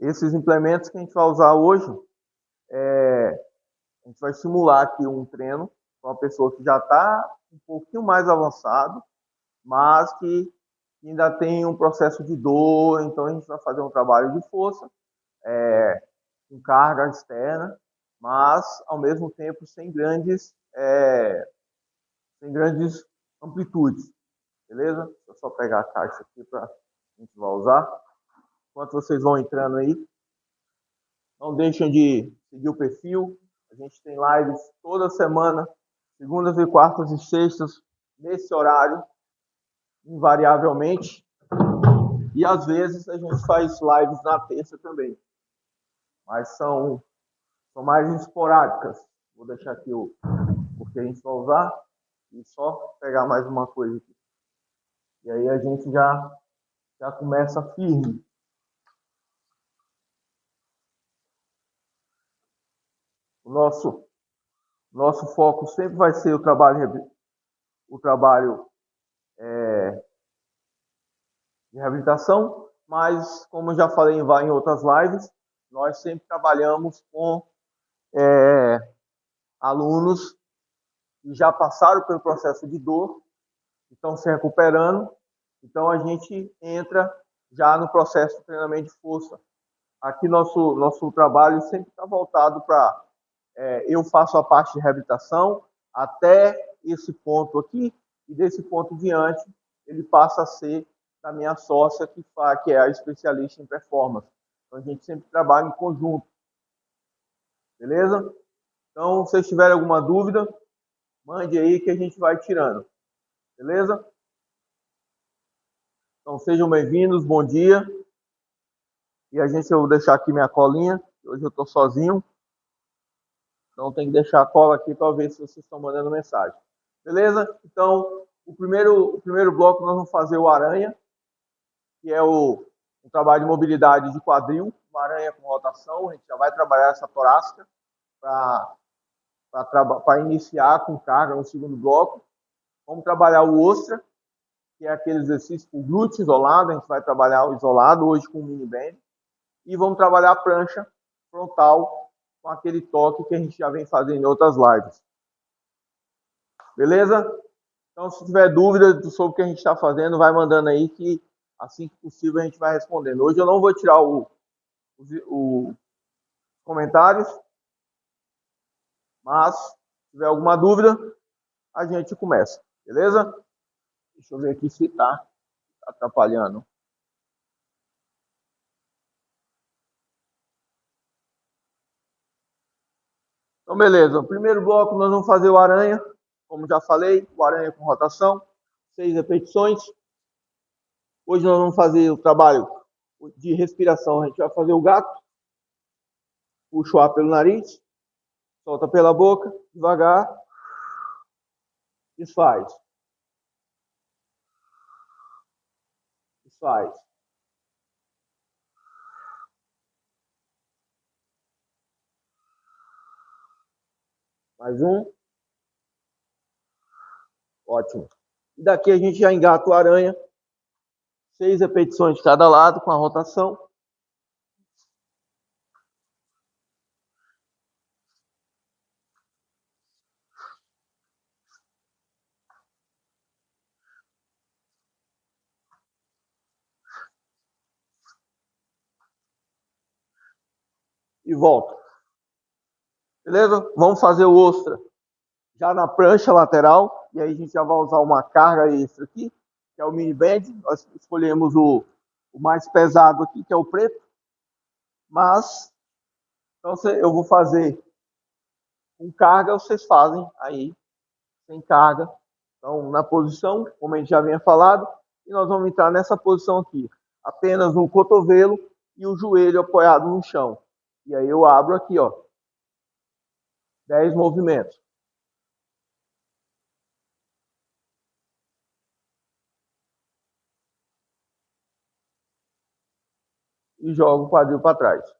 esses implementos que a gente vai usar hoje, a gente vai simular aqui um treino com uma pessoa que já está um pouquinho mais avançado, mas que ainda tem um processo de dor, então a gente vai fazer um trabalho de força, com carga externa, mas ao mesmo tempo sem grandes amplitudes, beleza? Deixa eu só pegar a caixa aqui para a gente vai usar. Enquanto vocês vão entrando aí, não deixem de seguir o perfil. A gente tem lives toda semana, segundas e quartas e sextas, nesse horário, invariavelmente. E às vezes a gente faz lives na terça também. Mas são mais esporádicas. Vou deixar aqui o que a gente vai usar e só pegar mais uma coisa aqui. E aí a gente já começa firme. O nosso foco sempre vai ser o trabalho de reabilitação, mas como eu já falei em outras lives, nós sempre trabalhamos com alunos que já passaram pelo processo de dor, estão se recuperando, então a gente entra já no processo de treinamento de força. Aqui nosso trabalho sempre está voltado para eu faço a parte de reabilitação até esse ponto aqui, e desse ponto diante ele passa a ser da minha sócia, que é a especialista em performance. Então a gente sempre trabalha em conjunto. Beleza? Então, se vocês tiverem alguma dúvida, mande aí que a gente vai tirando. Beleza? Então sejam bem-vindos, bom dia. E eu vou deixar aqui minha colinha, hoje eu estou sozinho. Então tem que deixar a cola aqui para ver se vocês estão mandando mensagem. Beleza? Então, o primeiro bloco nós vamos fazer o aranha, que é um trabalho de mobilidade de quadril, uma aranha com rotação. A gente já vai trabalhar essa torácica para iniciar com carga no segundo bloco. Vamos trabalhar o ostra, que é aquele exercício com glúteo isolado. A gente vai trabalhar o isolado hoje com o mini band. E vamos trabalhar a prancha frontal com aquele toque que a gente já vem fazendo em outras lives. Beleza? Então, se tiver dúvida sobre o que a gente está fazendo, vai mandando aí que assim que possível a gente vai respondendo. Hoje eu não vou tirar os comentários, mas se tiver alguma dúvida, a gente começa. Beleza? Deixa eu ver aqui se está atrapalhando. Então, beleza. O primeiro bloco nós vamos fazer o aranha. Como já falei, o aranha com rotação. 6 repetições. Hoje nós vamos fazer o trabalho de respiração. A gente vai fazer o gato. Puxa o ar pelo nariz. Solta pela boca. Devagar. Desfaz. Desfaz. Mais um. Ótimo. E daqui a gente já engata o aranha. 6 repetições de cada lado com a rotação. E volta. Beleza? Vamos fazer o ostra já na prancha lateral. E aí a gente já vai usar uma carga extra aqui, que é o mini band. Nós escolhemos o mais pesado aqui, que é o preto. Mas, então eu vou fazer com carga, vocês fazem aí sem carga. Então, na posição, como a gente já havia falado, e nós vamos entrar nessa posição aqui. Apenas o cotovelo e o joelho apoiado no chão. E aí eu abro aqui, ó. 10 movimentos. E jogo o quadril para trás.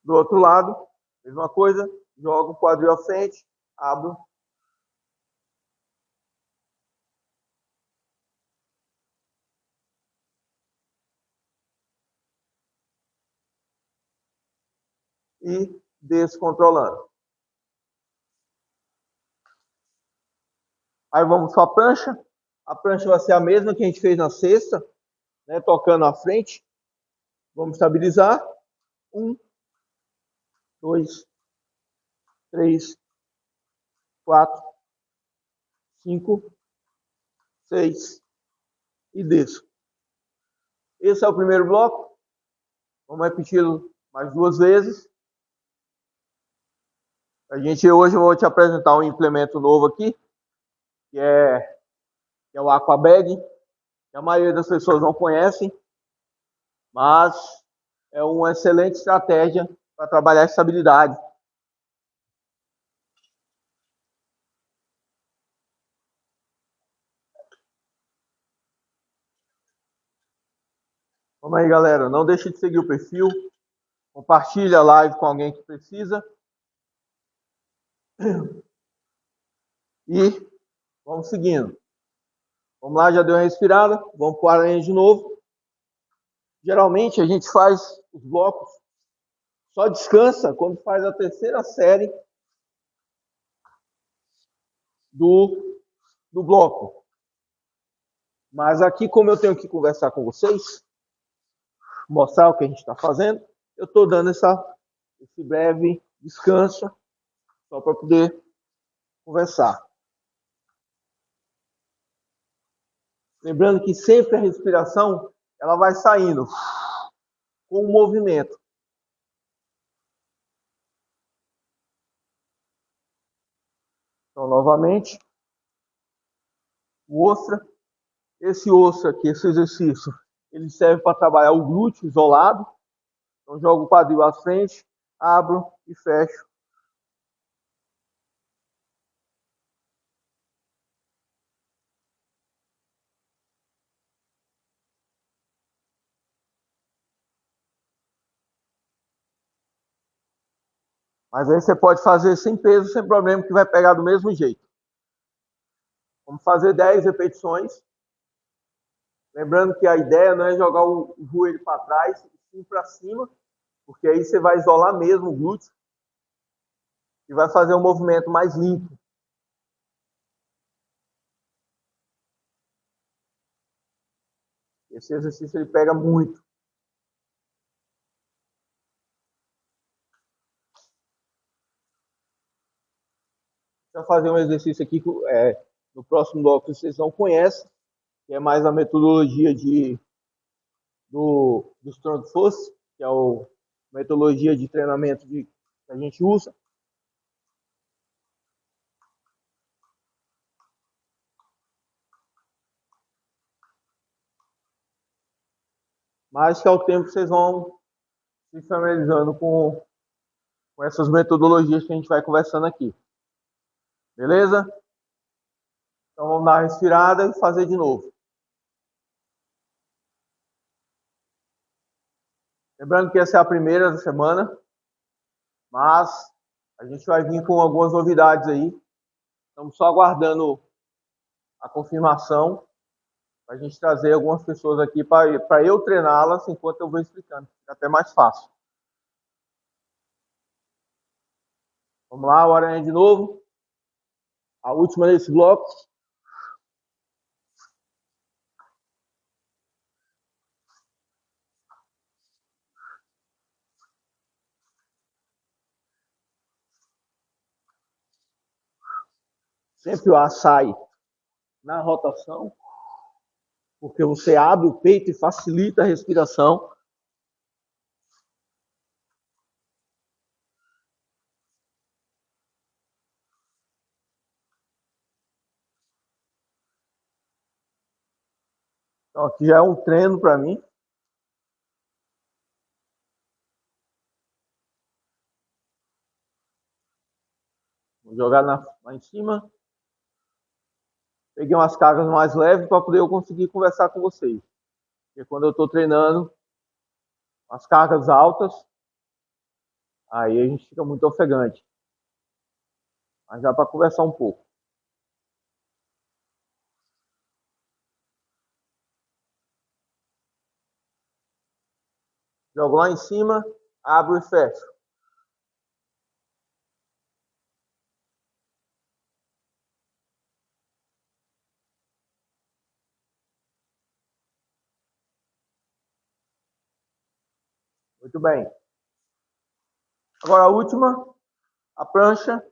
Do outro lado, mesma coisa, jogo o quadril à frente, abro. e descontrolando. Aí vamos para a prancha. A prancha vai ser a mesma que a gente fez na sexta, né, tocando à frente. Vamos estabilizar. 1, 2, 3, 4, 5, 6 e desço. Esse é o primeiro bloco. Vamos repeti-lo mais 2 vezes. Hoje eu vou te apresentar um implemento novo aqui, que é o Aquabag, que a maioria das pessoas não conhecem, mas é uma excelente estratégia para trabalhar a estabilidade. Vamos aí, galera. Não deixe de seguir o perfil. Compartilha a live com alguém que precisa. E vamos seguindo. Vamos lá, já deu uma respirada. Vamos para a aranha de novo. Geralmente a gente faz os blocos, só descansa quando faz a terceira série do bloco. Mas aqui, como eu tenho que conversar com vocês, mostrar o que a gente está fazendo, eu estou dando esse breve descanso só para poder conversar. Lembrando que sempre a respiração ela vai saindo com o movimento. Então, novamente, o ostra. Esse ostra aqui, esse exercício, ele serve para trabalhar o glúteo isolado. Então, jogo o quadril à frente, abro e fecho. Mas aí você pode fazer sem peso, sem problema, que vai pegar do mesmo jeito. Vamos fazer 10 repetições. Lembrando que a ideia não é jogar o joelho para trás, sim para cima, porque aí você vai isolar mesmo o glúteo e vai fazer um movimento mais limpo. Esse exercício ele pega muito. Vou fazer um exercício aqui no próximo bloco que vocês não conhecem, que é mais a metodologia do Strong Force, que é a metodologia de treinamento que a gente usa. Mas que ao tempo vocês vão se familiarizando com essas metodologias que a gente vai conversando aqui. Beleza? Então vamos dar uma respirada e fazer de novo. Lembrando que essa é a primeira da semana, mas a gente vai vir com algumas novidades aí. Estamos só aguardando a confirmação para a gente trazer algumas pessoas aqui para eu treiná-las enquanto eu vou explicando. Fica até mais fácil. Vamos lá, o aranha de novo. A última desse bloco. Sempre o ar sai na rotação, porque você abre o peito e facilita a respiração. Então aqui já é um treino para mim. Vou jogar lá em cima. Peguei umas cargas mais leves para poder eu conseguir conversar com vocês. Porque quando eu estou treinando as cargas altas, aí a gente fica muito ofegante. Mas dá para conversar um pouco. Jogo lá em cima, abro e fecho. Muito bem. Agora a última, a prancha.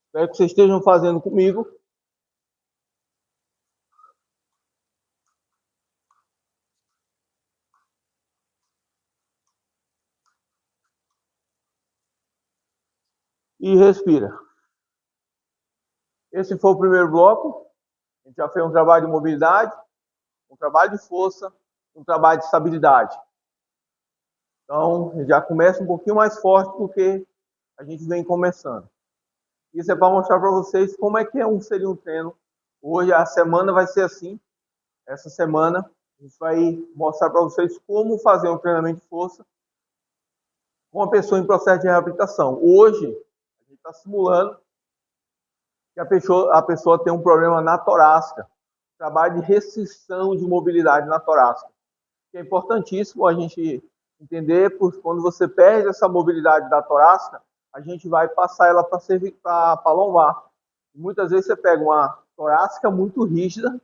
Espero que vocês estejam fazendo comigo. E respira. Esse foi o primeiro bloco. A gente já fez um trabalho de mobilidade, um trabalho de força, um trabalho de estabilidade. Então, já começa um pouquinho mais forte do que a gente vem começando. Isso é para mostrar para vocês como é que seria um treino. Hoje a semana vai ser assim. Essa semana a gente vai mostrar para vocês como fazer um treinamento de força com uma pessoa em processo de reabilitação. Hoje, a gente está simulando que a pessoa tem um problema na torácica, trabalho de restrição de mobilidade na torácica. Que é importantíssimo a gente entender, porque quando você perde essa mobilidade da torácica, a gente vai passar ela para a lombar. Muitas vezes você pega uma torácica muito rígida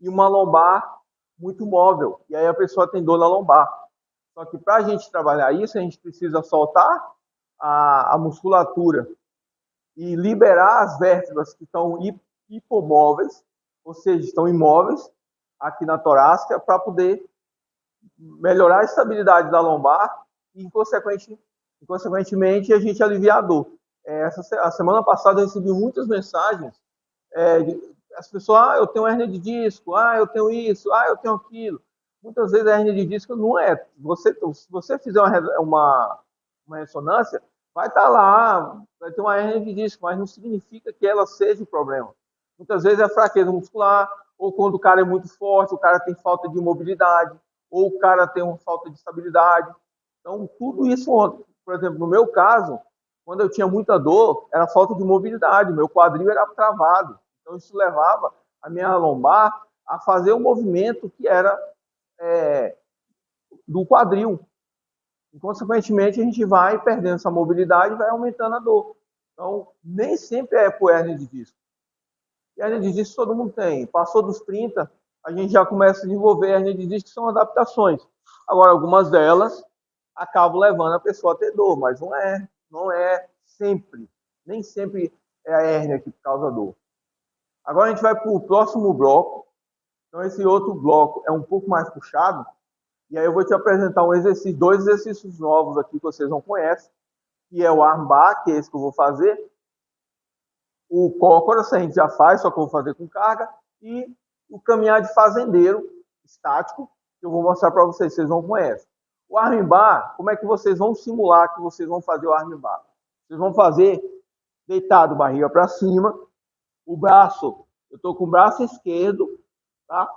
e uma lombar muito móvel, e aí a pessoa tem dor na lombar. Só que para a gente trabalhar isso, a gente precisa soltar a musculatura e liberar as vértebras que estão hipomóveis, ou seja, estão imóveis aqui na torácica, para poder melhorar a estabilidade da lombar e, consequentemente, a gente aliviar a dor. A semana passada eu recebi muitas mensagens, as pessoas, eu tenho hernia de disco, eu tenho isso, eu tenho aquilo. Muitas vezes a hernia de disco não é. Se você fizer uma ressonância, vai estar lá, vai ter uma hernia de disco, mas não significa que ela seja o problema. Muitas vezes é fraqueza muscular, ou quando o cara é muito forte, o cara tem falta de mobilidade, ou o cara tem uma falta de estabilidade. Então, tudo isso, por exemplo, no meu caso, quando eu tinha muita dor, era falta de mobilidade, meu quadril era travado. Então, isso levava a minha lombar a fazer um movimento que era do quadril. E, consequentemente, a gente vai perdendo essa mobilidade e vai aumentando a dor. Então, nem sempre é por hernia de disco. E hernia de disco todo mundo tem. Passou dos 30, a gente já começa a desenvolver hernia de disco, que são adaptações. Agora, algumas delas acabam levando a pessoa a ter dor, mas não é sempre. Nem sempre é a hérnia que causa dor. Agora a gente vai para o próximo bloco. Então, esse outro bloco é um pouco mais puxado. E aí eu vou te apresentar dois exercícios novos aqui que vocês não conhecem, que é o armbar, que é esse que eu vou fazer. O cócoras a gente já faz, só que eu vou fazer com carga. E o caminhar de fazendeiro estático, que eu vou mostrar para vocês não conhecem. O armbar, como é que vocês vão simular que vocês vão fazer o armbar? Vocês vão fazer deitado, barriga para cima. O braço, eu estou com o braço esquerdo, tá?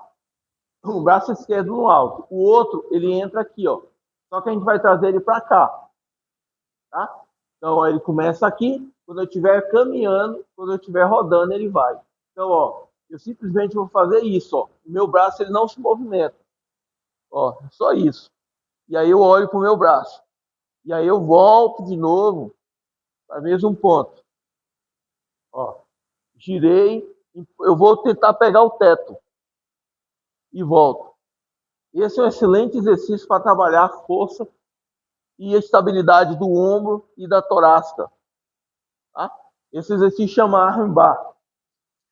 O braço esquerdo no alto. O outro, ele entra aqui, ó. Só que a gente vai trazer ele para cá, tá? Então, ó, ele começa aqui. Quando eu estiver caminhando, quando eu estiver rodando, ele vai. Então, ó, eu simplesmente vou fazer isso, ó. O meu braço, ele não se movimenta. Ó, só isso. E aí eu olho para o meu braço. E aí eu volto de novo para o mesmo ponto. Ó, girei. Eu vou tentar pegar o teto. E volto. Esse é um excelente exercício para trabalhar a força e a estabilidade do ombro e da torácica. Tá? Esse exercício chama armbar.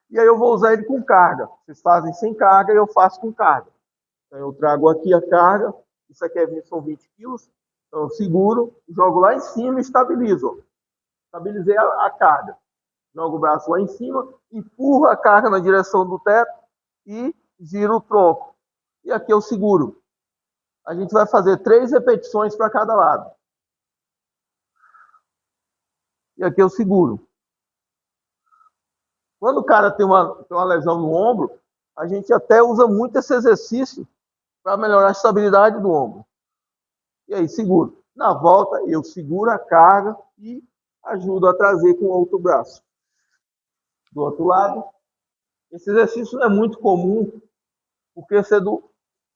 E aí eu vou usar ele com carga. Vocês fazem sem carga e eu faço com carga. Então eu trago aqui a carga. Isso aqui são 20 quilos. Então eu seguro, jogo lá em cima e estabilizo. Estabilizei a carga. Jogo o braço lá em cima, empurro a carga na direção do teto e giro o tronco. E aqui eu seguro. A gente vai fazer 3 repetições para cada lado. E aqui eu seguro. Quando o cara tem uma lesão no ombro, a gente até usa muito esse exercício para melhorar a estabilidade do ombro. E aí, seguro. Na volta, eu seguro a carga e ajudo a trazer com o outro braço. Do outro lado, esse exercício não é muito comum, porque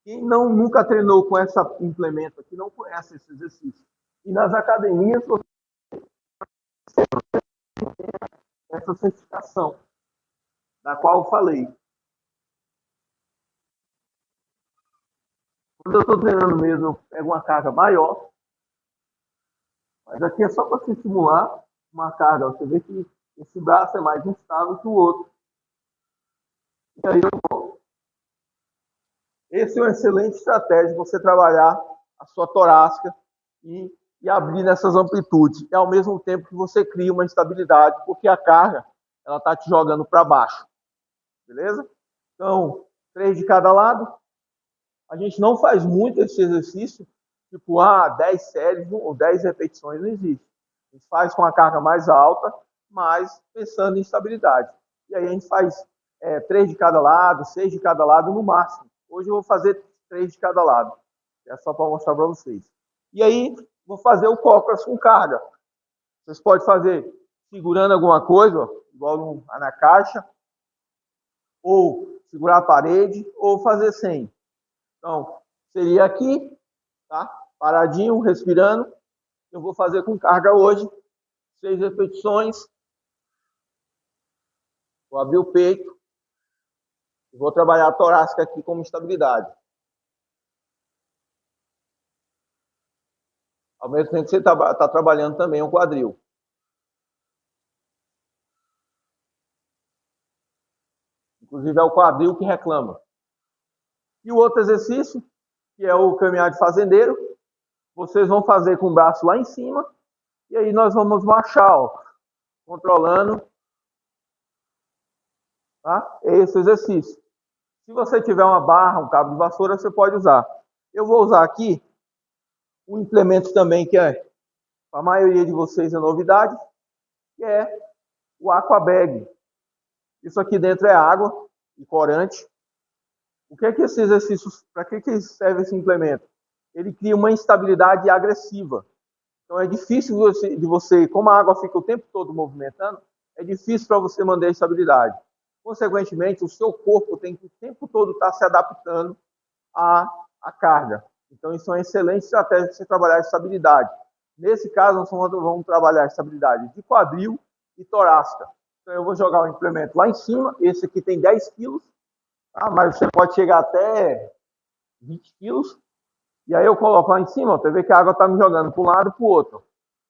quem nunca treinou com esse implemento aqui não conhece esse exercício. E nas academias, você tem essa certificação, da qual eu falei. Quando eu estou treinando mesmo, eu pego uma carga maior Mas aqui é só para se simular uma carga. Você vê que esse braço é mais instável que o outro. E aí eu volto. Esse é uma excelente estratégia de você trabalhar a sua torácica e abrir nessas amplitudes. E ao mesmo tempo que você cria uma estabilidade, porque a carga ela está te jogando para baixo. Beleza? Então, 3 de cada lado. A gente não faz muito esse exercício, tipo, 10 séries ou 10 repetições, não existe. A gente faz com a carga mais alta, mas pensando em estabilidade. E aí a gente faz 3 de cada lado, 6 de cada lado no máximo. Hoje eu vou fazer 3 de cada lado. É só para mostrar para vocês. E aí, vou fazer o cócoras com carga. Vocês podem fazer segurando alguma coisa, ó, igual na caixa, ou segurar a parede, ou fazer sem. Então, seria aqui, tá? Paradinho, respirando. Eu vou fazer com carga hoje. 6 repetições. Vou abrir o peito. E vou trabalhar a torácica aqui como estabilidade. Ao mesmo tempo que você está trabalhando também o quadril. Inclusive é o quadril que reclama. E o outro exercício, que é o caminhar de fazendeiro, vocês vão fazer com o braço lá em cima, e aí nós vamos marchar, ó, controlando, tá? Esse exercício. Se você tiver uma barra, um cabo de vassoura, você pode usar. Eu vou usar aqui um implemento também que é, para a maioria de vocês é novidade, que é o Aquabag. Isso aqui dentro é água e corante. O que é que esse exercício, para que serve esse implemento? Ele cria uma instabilidade agressiva. Então é difícil de você, como a água fica o tempo todo movimentando, é difícil para você manter a estabilidade. Consequentemente, o seu corpo tem que o tempo todo estar se adaptando à carga. Então isso é uma excelente estratégia para você trabalhar a estabilidade. Nesse caso, nós vamos trabalhar a estabilidade de quadril e torácica. Então eu vou jogar o implemento lá em cima, esse aqui tem 10 quilos, tá? Mas você pode chegar até 20 quilos. E aí eu coloco lá em cima, você vê que a água está me jogando para um lado e para o outro.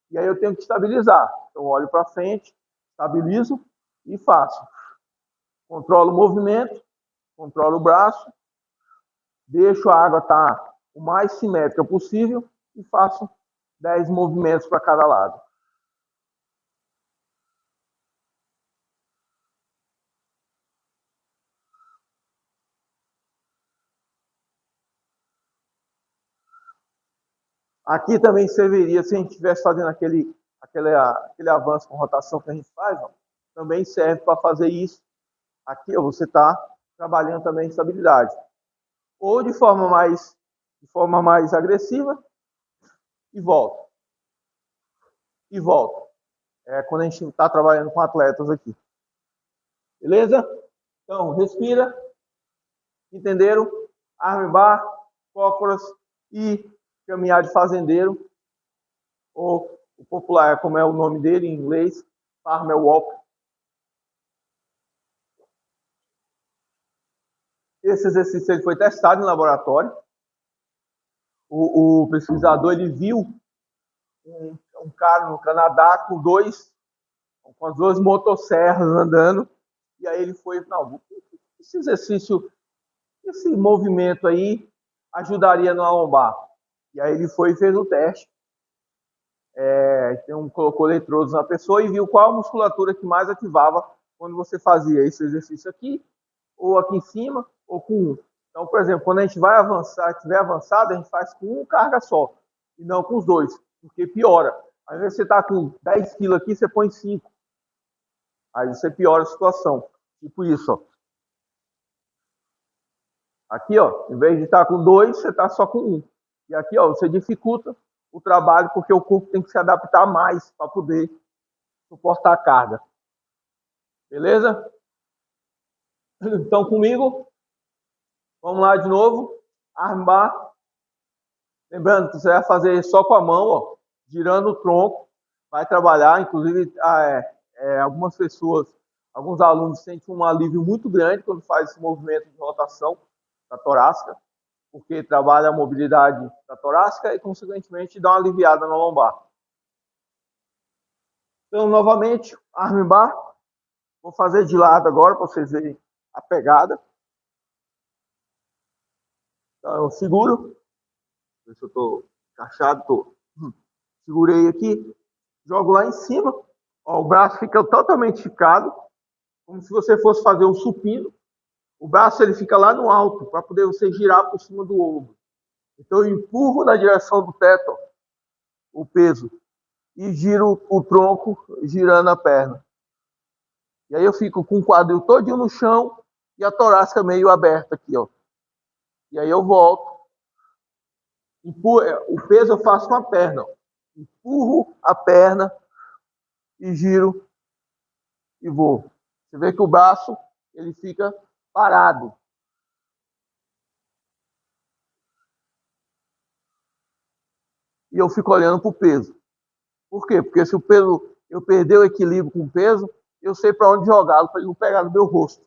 E aí eu tenho que estabilizar. Então eu olho para frente, estabilizo e faço. Controlo o movimento, controlo o braço, deixo a água estar o mais simétrica possível e faço 10 movimentos para cada lado. Aqui também serviria, se a gente estivesse fazendo aquele avanço com rotação que a gente faz, ó, também serve para fazer isso. Aqui ó, você está trabalhando também estabilidade. Ou de forma mais agressiva, e volta. E volta. É quando a gente está trabalhando com atletas aqui. Beleza? Então, respira. Entenderam? Armbar, cócoras e caminhar de fazendeiro. Ou o popular, como é o nome dele em inglês, farmer walk. Esse exercício ele foi testado em laboratório. O pesquisador ele viu um cara no Canadá com as duas motosserras andando, e aí ele foi, não, esse exercício, esse movimento aí ajudaria no lombar. E aí ele foi e fez o teste. Colocou eletrodos na pessoa e viu qual a musculatura que mais ativava quando você fazia esse exercício aqui, ou aqui em cima, ou com um. Então, por exemplo, quando a gente vai avançar, estiver avançado, a gente faz com uma carga só, e não com os dois, porque piora. Às vezes você está com 10 quilos aqui, você põe 5. Aí você piora a situação. Tipo isso, ó. Aqui, ó, em vez de estar com 2, você está só com 1. E aqui, ó, você dificulta o trabalho porque o corpo tem que se adaptar mais para poder suportar a carga. Beleza? Então, comigo, vamos lá de novo. Armbar. Lembrando que você vai fazer só com a mão, ó, girando o tronco. Vai trabalhar, inclusive, algumas pessoas, alguns alunos sentem um alívio muito grande quando faz esse movimento de rotação da torácica, porque trabalha a mobilidade da torácica e, consequentemente, dá uma aliviada na lombar. Então, novamente, arm bar. Vou fazer de lado agora para vocês verem a pegada. Então, eu seguro. Ver se eu estou encaixado. Tô. Segurei aqui. Jogo lá em cima. Ó, o braço fica totalmente esticado. Como se você fosse fazer um supino. O braço ele fica lá no alto para poder você girar por cima do ombro. Então eu empurro na direção do teto, ó, o peso, e giro o tronco girando a perna. E aí eu fico com o quadril todinho no chão e a torácica meio aberta aqui, ó. E aí eu volto. Empurro, o peso eu faço com a perna, ó. Empurro a perna e giro e vou. Você vê que o braço ele fica parado. E eu fico olhando para o peso. Por quê? Porque se o peso, eu perder o equilíbrio com o peso, eu sei para onde jogá-lo para ele não pegar no meu rosto.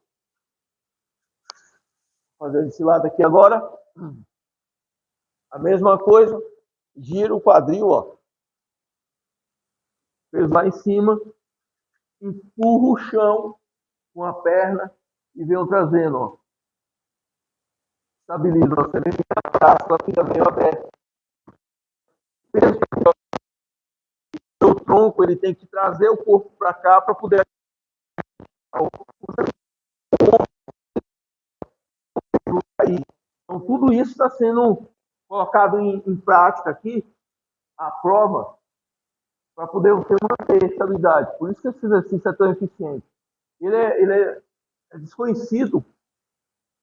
Fazer esse lado aqui agora. A mesma coisa, giro o quadril, ó. Peso lá em cima, empurro o chão com a perna e venho trazendo, ó. Estabilizo, você vê que a praça fica meio aberta. O tronco ele tem que trazer o corpo para cá para poder cair. Então tudo isso está sendo colocado em prática aqui, a prova, para poder você manter a estabilidade. Por isso que esse exercício é tão eficiente. Ele é desconhecido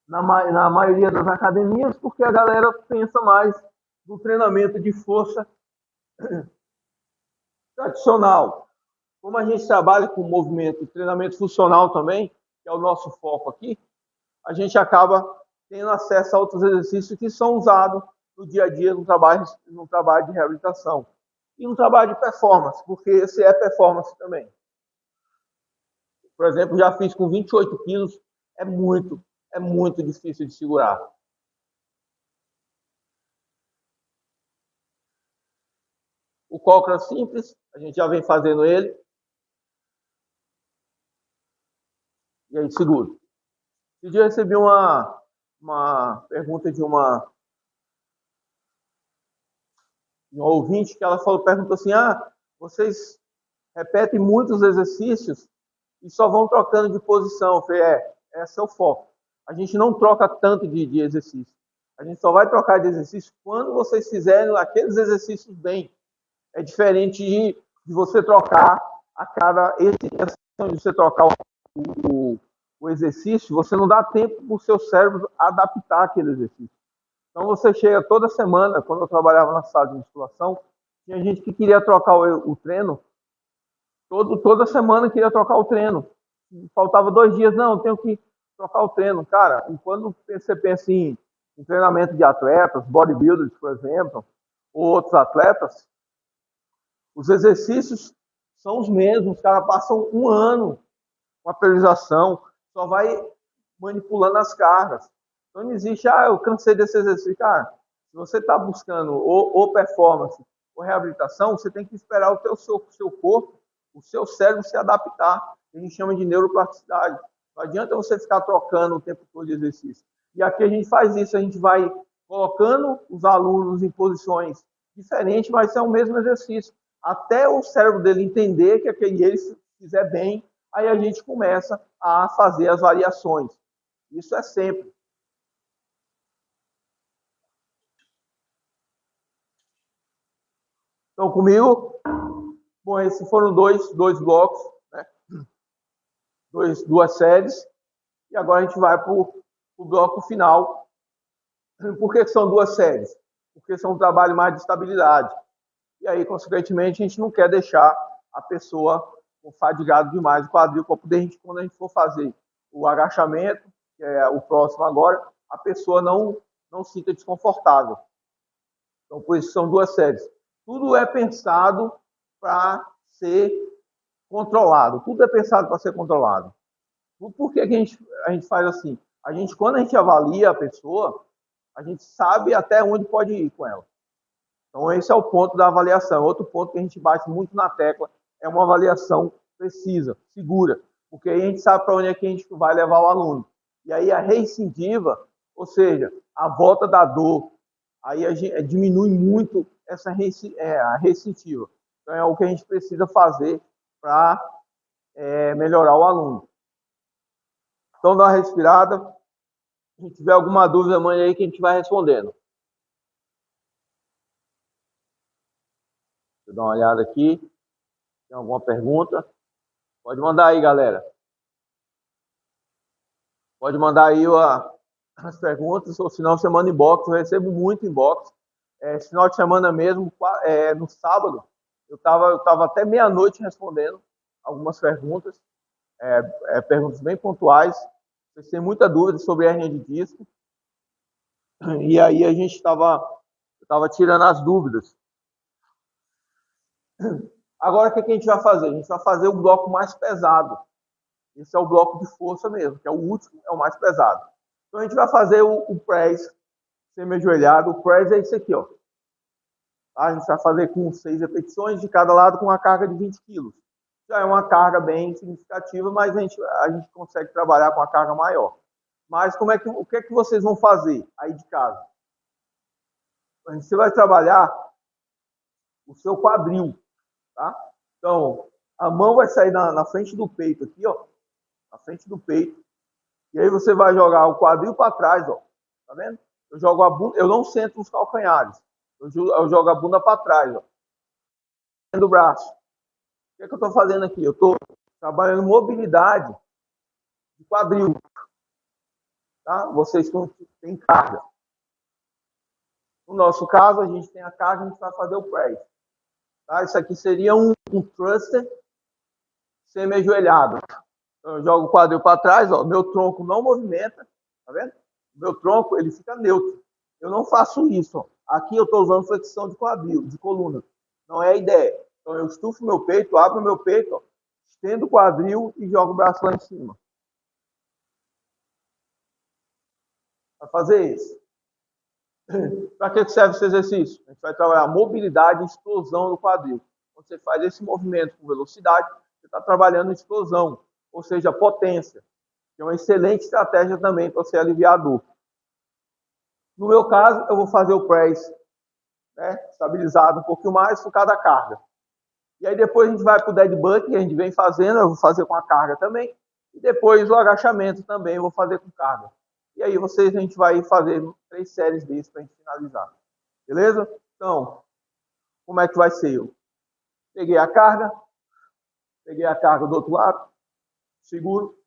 na maioria das academias, porque a galera pensa mais no treinamento de força tradicional. Como a gente trabalha com movimento, treinamento funcional também, que é o nosso foco aqui, a gente acaba tendo acesso a outros exercícios que são usados no dia a dia no trabalho de reabilitação. E no trabalho de performance, porque esse é performance também. Por exemplo, já fiz com 28 quilos, é muito difícil de segurar. O Cochrane simples, a gente já vem fazendo ele. E aí, seguro. Esse dia eu recebi uma pergunta de uma ouvinte que ela perguntou assim: vocês repetem muitos exercícios e só vão trocando de posição. Eu falei, esse é o foco. A gente não troca tanto de exercício. A gente só vai trocar de exercício quando vocês fizerem aqueles exercícios bem. É diferente de você trocar a cada de você trocar o exercício, você não dá tempo para o seu cérebro adaptar aquele exercício. Então você chega toda semana, quando eu trabalhava na sala de musculação, tinha gente que queria trocar o treino, toda semana queria trocar o treino. Faltava 2 dias, não, eu tenho que trocar o treino. Cara, quando você pensa em treinamento de atletas, bodybuilders, por exemplo, ou outros atletas, os exercícios são os mesmos, os caras passam 1 ano com a periodização, só vai manipulando as cargas. Então não existe, eu cansei desse exercício. Cara, se você está buscando ou performance ou reabilitação, você tem que esperar o seu corpo, o seu cérebro se adaptar. A gente chama de neuroplasticidade. Não adianta você ficar trocando o tempo todo de exercício. E aqui a gente faz isso, a gente vai colocando os alunos em posições diferentes, mas é o mesmo exercício. Até o cérebro dele entender que aquele ele fizer bem, aí a gente começa a fazer as variações. Isso é sempre. Estão comigo? Bom, esses foram dois blocos, né? Duas séries. E agora a gente vai para o bloco final. Por que são 2 séries? Porque são um trabalho mais de estabilidade. E aí, consequentemente, a gente não quer deixar a pessoa fadigado demais o quadril, para poder, quando a gente for fazer o agachamento, que é o próximo agora, a pessoa não sinta desconfortável. Então, por isso são 2 séries. Tudo é pensado para ser controlado. Tudo é pensado para ser controlado. Por que a gente faz assim? Quando a gente avalia a pessoa, a gente sabe até onde pode ir com ela. Então, esse é o ponto da avaliação. Outro ponto que a gente bate muito na tecla é uma avaliação precisa, segura, porque aí a gente sabe para onde é que a gente vai levar o aluno. E aí a reincidiva, ou seja, a volta da dor, aí a gente diminui muito essa a reincidiva. Então é o que a gente precisa fazer para melhorar o aluno. Então dá uma respirada. Se tiver alguma dúvida, mãe, aí que a gente vai respondendo. Deixa eu dar uma olhada aqui. Tem alguma pergunta? Pode mandar aí, galera. Pode mandar aí as perguntas, ou se não, você manda inbox. Eu recebo muito inbox. Esse final de semana mesmo, no sábado, eu tava até meia-noite respondendo algumas perguntas. Perguntas bem pontuais. Vocês têm muita dúvida sobre hernia de disco. E aí a gente estava tirando as dúvidas. Agora, o que a gente vai fazer? A gente vai fazer o bloco mais pesado. Esse é o bloco de força mesmo, que é o último, é o mais pesado. Então, a gente vai fazer o press semi-ajoelhado. O press é esse aqui, ó. A gente vai fazer com 6 repetições, de cada lado com uma carga de 20 quilos. Já é uma carga bem significativa, mas a gente consegue trabalhar com a carga maior. Mas o que é que vocês vão fazer aí de casa? Você vai trabalhar o seu quadril, tá? Então, a mão vai sair na frente do peito aqui, ó. Na frente do peito. E aí você vai jogar o quadril para trás, ó. Tá vendo? Eu jogo a bunda, eu não sento nos calcanhares. Eu jogo a bunda para trás, ó. Do braço. O que é que eu estou fazendo aqui? Eu estou trabalhando mobilidade de quadril. Tá? Vocês têm carga. No nosso caso, a gente tem a carga, a gente vai fazer o press. Tá? Isso aqui seria um thruster semi-ajoelhado. Então, eu jogo o quadril para trás, ó, meu tronco não movimenta, tá vendo? Meu tronco, ele fica neutro. Eu não faço isso, ó. Aqui eu estou usando flexão de quadril, de coluna. Não é a ideia. Então eu estufo meu peito, abro meu peito, ó, estendo o quadril e jogo o braço lá em cima. Para fazer isso. Para que serve esse exercício? A gente vai trabalhar mobilidade e explosão do quadril. Quando você faz esse movimento com velocidade, você está trabalhando explosão, ou seja, potência. Que é uma excelente estratégia também para você aliviar a dor. No meu caso, eu vou fazer o press, né, estabilizado um pouquinho mais por causa da carga. E aí depois a gente vai para o dead bug, que a gente vem fazendo, eu vou fazer com a carga também. E depois o agachamento também eu vou fazer com carga. E aí a gente vai fazer 3 séries desses para a gente finalizar. Beleza? Então, como é que vai ser? Eu peguei a carga do outro lado, seguro,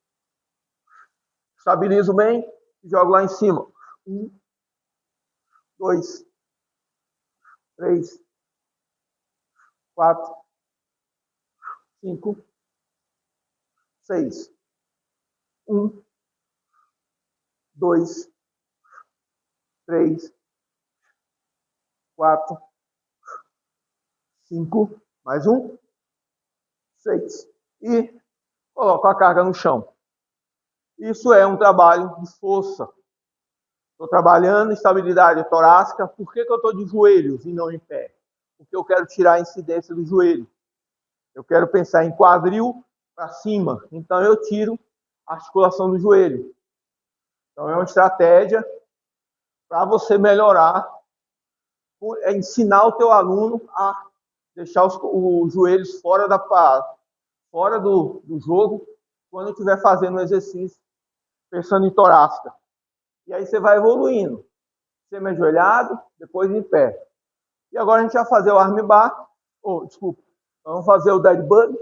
estabilizo bem e jogo lá em cima. 1, 2, 3, 4, 5, 6. 1, 2, 3, 4, 5, mais 1, 6. E coloco a carga no chão. Isso é um trabalho de força. Estou trabalhando estabilidade torácica. Por que eu estou de joelhos e não em pé? Porque eu quero tirar a incidência do joelho. Eu quero pensar em quadril para cima. Então eu tiro a articulação do joelho. Então é uma estratégia para você melhorar, ensinar o teu aluno a deixar os joelhos fora do jogo quando estiver fazendo o exercício, pensando em torácica. E aí você vai evoluindo. Semi-ajoelhado, depois em pé. E agora a gente vai fazer o armbar. Desculpa. Vamos fazer o dead bug.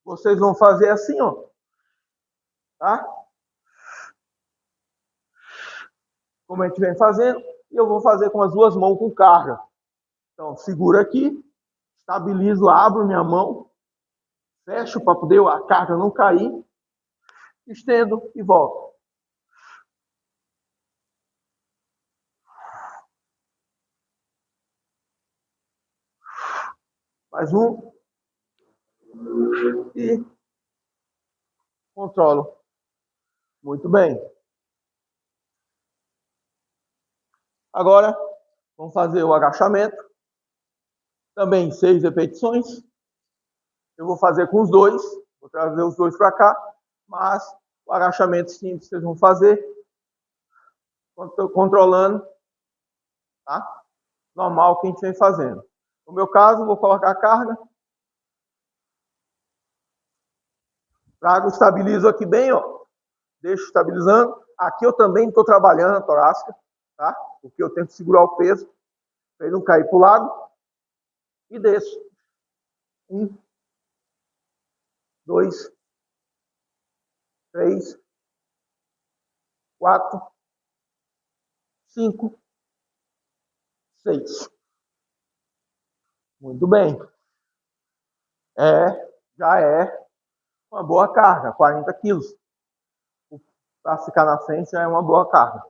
Vocês vão fazer assim, ó. Tá? Como a gente vem fazendo. E eu vou fazer com as duas mãos com carga. Então, seguro aqui. Estabilizo, abro minha mão. Fecho para poder a carga não cair. Estendo e volto. Mais um. E controlo. Muito bem. Agora, vamos fazer o agachamento. Também 6 repetições. Eu vou fazer com os dois, vou trazer os dois para cá, mas o agachamento simples vocês vão fazer controlando, tá? Normal que a gente vem fazendo. No meu caso, vou colocar a carga. Trago, estabilizo aqui bem, ó. Deixo estabilizando. Aqui eu também estou trabalhando a torácica, tá? Porque eu tenho que segurar o peso para ele não cair para o lado. E desço. 1, 2, 3, 4, 5, 6. Muito bem. Já é uma boa carga, 40 quilos. Para ficar na frente já é uma boa carga.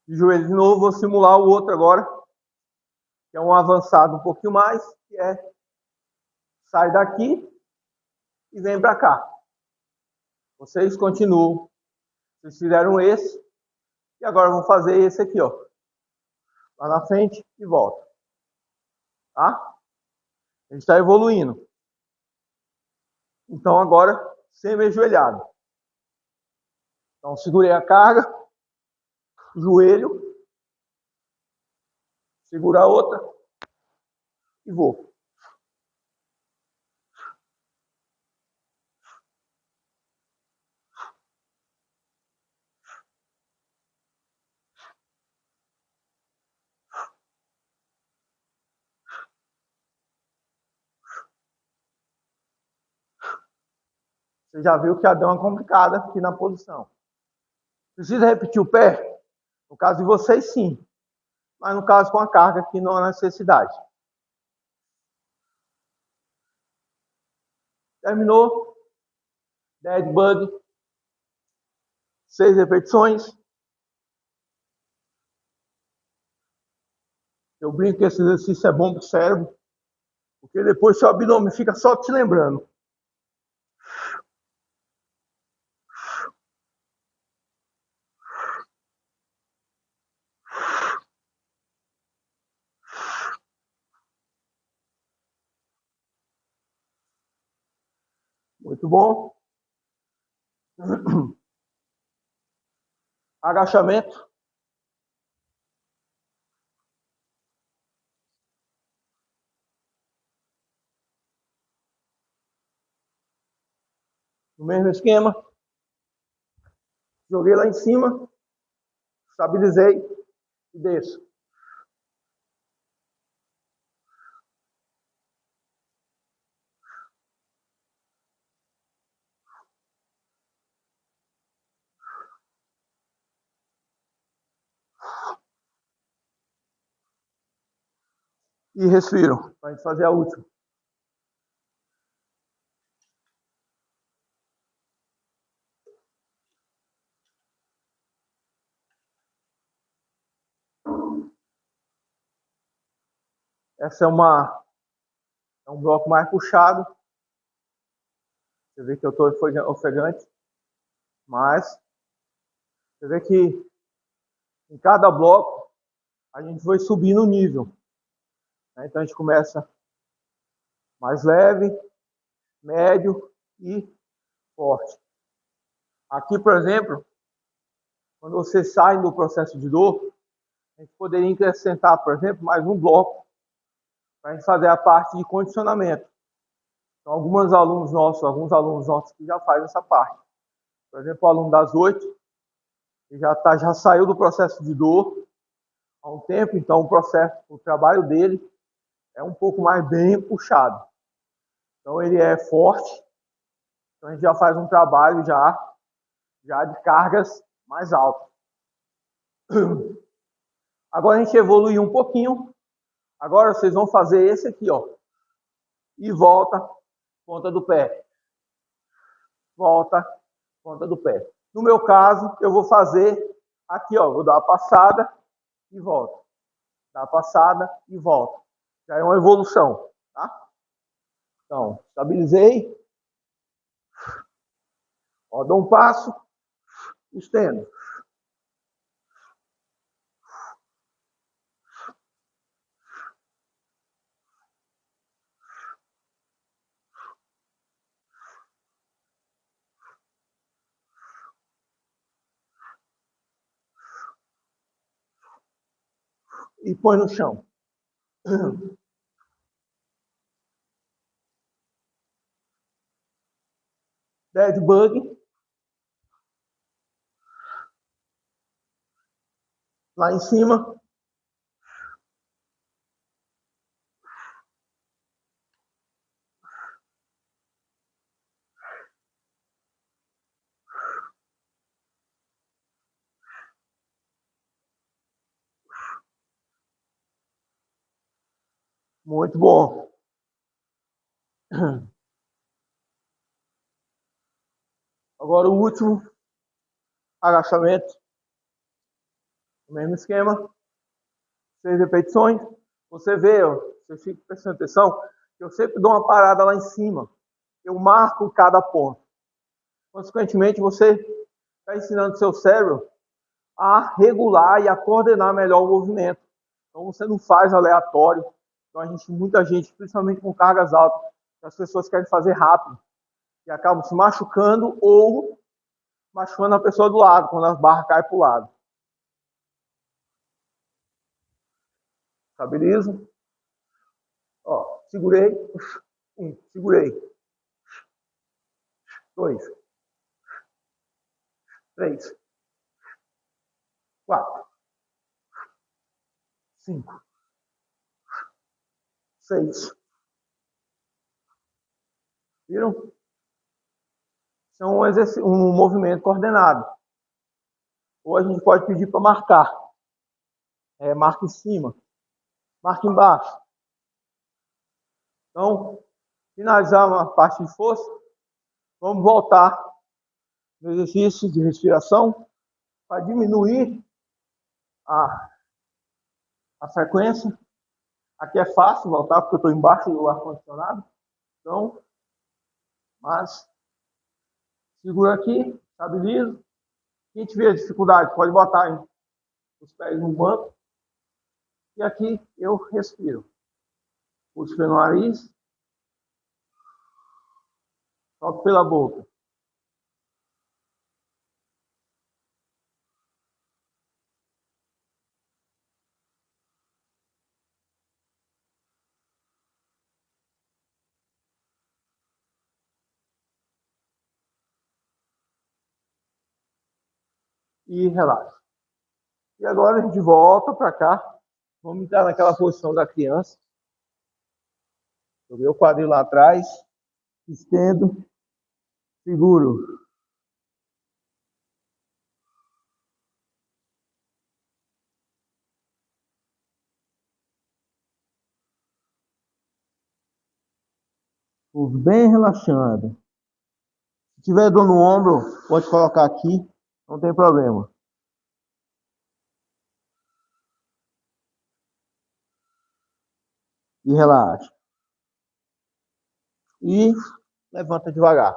De joelho de novo, vou simular o outro agora, que é um avançado um pouquinho mais, que é sai daqui e vem para cá. Vocês continuam. Vocês fizeram esse, e agora vão fazer esse aqui, ó. Lá na frente e volta. Tá? A gente está evoluindo. Então agora, semi-ajoelhado. Então segurei a carga, joelho, segura a outra e vou. Você já viu que já deu uma complicada aqui na posição. Precisa repetir o pé? No caso de vocês, sim. Mas no caso com a carga aqui não há necessidade. Terminou. Dead bug. 6 repetições. Eu brinco que esse exercício é bom para o cérebro, porque depois seu abdômen fica só te lembrando. Muito bom. Agachamento. No mesmo esquema. Joguei lá em cima. Estabilizei e desço. E respiro, para a gente fazer a última. Essa é um bloco mais puxado. Você vê que eu estou ofegante. Mas você vê que em cada bloco a gente vai subindo o nível. Então a gente começa mais leve, médio e forte. Aqui, por exemplo, quando você sai do processo de dor, a gente poderia acrescentar, por exemplo, mais um bloco para a gente fazer a parte de condicionamento. Então, alguns alunos nossos que já fazem essa parte. Por exemplo, o aluno das 8, ele já saiu do processo de dor há um tempo, então o trabalho dele é um pouco mais bem puxado. Então ele é forte, então a gente já faz um trabalho já de cargas mais altas. Agora a gente evoluiu um pouquinho. Agora vocês vão fazer esse aqui, ó. E volta, ponta do pé. Volta, ponta do pé. No meu caso, eu vou fazer aqui, ó. Vou dar uma passada e volta. Dá a passada e volta. Já é uma evolução, tá? Então, estabilizei. Ó, dou um passo, estendo. E põe no chão. Dead bug. Lá em cima. Muito bom. Agora o último agachamento. O mesmo esquema. 6 repetições. Você vê, ó, você fica prestando atenção, eu sempre dou uma parada lá em cima. Eu marco cada ponto. Consequentemente, você está ensinando seu cérebro a regular e a coordenar melhor o movimento. Então, você não faz aleatório. Então, muita gente, principalmente com cargas altas, as pessoas querem fazer rápido e acabam se machucando ou machucando a pessoa do lado, quando as barras caem para o lado. Estabiliza. Ó, segurei. Segurei. 2. 3. 4. 5. 6. Viram? Isso é um movimento coordenado. Ou a gente pode pedir para marcar. Marca em cima. Marca embaixo. Então, finalizar uma parte de força. Vamos voltar no exercício de respiração para diminuir a frequência. Aqui é fácil voltar porque eu estou embaixo do ar-condicionado. Então, mas segura aqui, estabiliza. Quem tiver dificuldade pode botar aí os pés no banco. E aqui eu respiro. Puxo pelo nariz. Solto pela boca. E relaxa. E agora a gente volta para cá. Vamos entrar naquela posição da criança. Joguei o quadril lá atrás. Estendo. Seguro. Bem relaxando. Se tiver dor no ombro, pode colocar aqui. Não tem problema. E relaxa. E levanta devagar.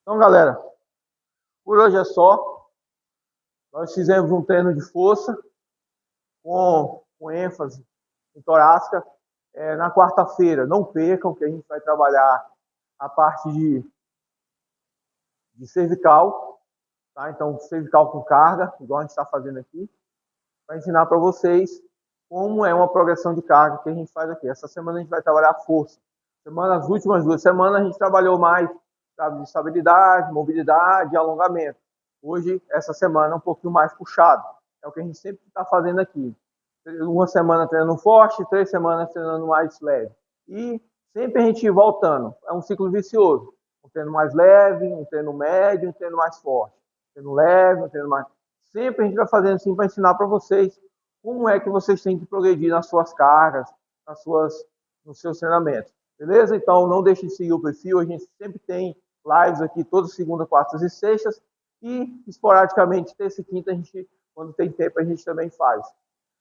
Então, galera, por hoje é só. Nós fizemos um treino de força com ênfase em torácica. Na quarta-feira, não percam que a gente vai trabalhar a parte de cervical. Tá? Então, cervical com carga, igual a gente está fazendo aqui, para ensinar para vocês como é uma progressão de carga que a gente faz aqui. Essa semana a gente vai trabalhar força. As últimas 2 semanas a gente trabalhou mais de estabilidade, mobilidade e alongamento. Hoje, essa semana, é um pouquinho mais puxado. É o que a gente sempre está fazendo aqui. Uma semana treinando forte, 3 semanas treinando mais leve. E sempre a gente ir voltando. É um ciclo vicioso. Um treino mais leve, um treino médio, um treino mais forte. Um treino leve, um treino mais... Sempre a gente vai fazendo assim para ensinar para vocês como é que vocês têm que progredir nas suas cargas, nos seus treinamentos. Beleza? Então, não deixe de seguir o perfil. A gente sempre tem lives aqui todas segundas, quartas e sextas. E, esporadicamente, terça e quinta, a gente quando tem tempo a gente também faz.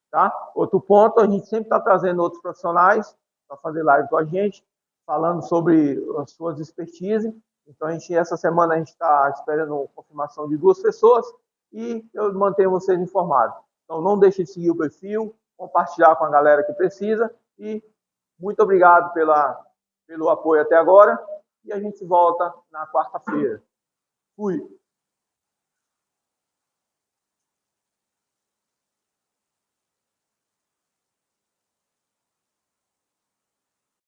Tá? Outro ponto, a gente sempre está trazendo outros profissionais para fazer live com a gente, falando sobre as suas expertise. Então, essa semana a gente está esperando a confirmação de 2 pessoas e eu mantenho vocês informados. Então, não deixe de seguir o perfil, compartilhar com a galera que precisa e muito obrigado pelo apoio até agora e a gente volta na quarta-feira. Fui!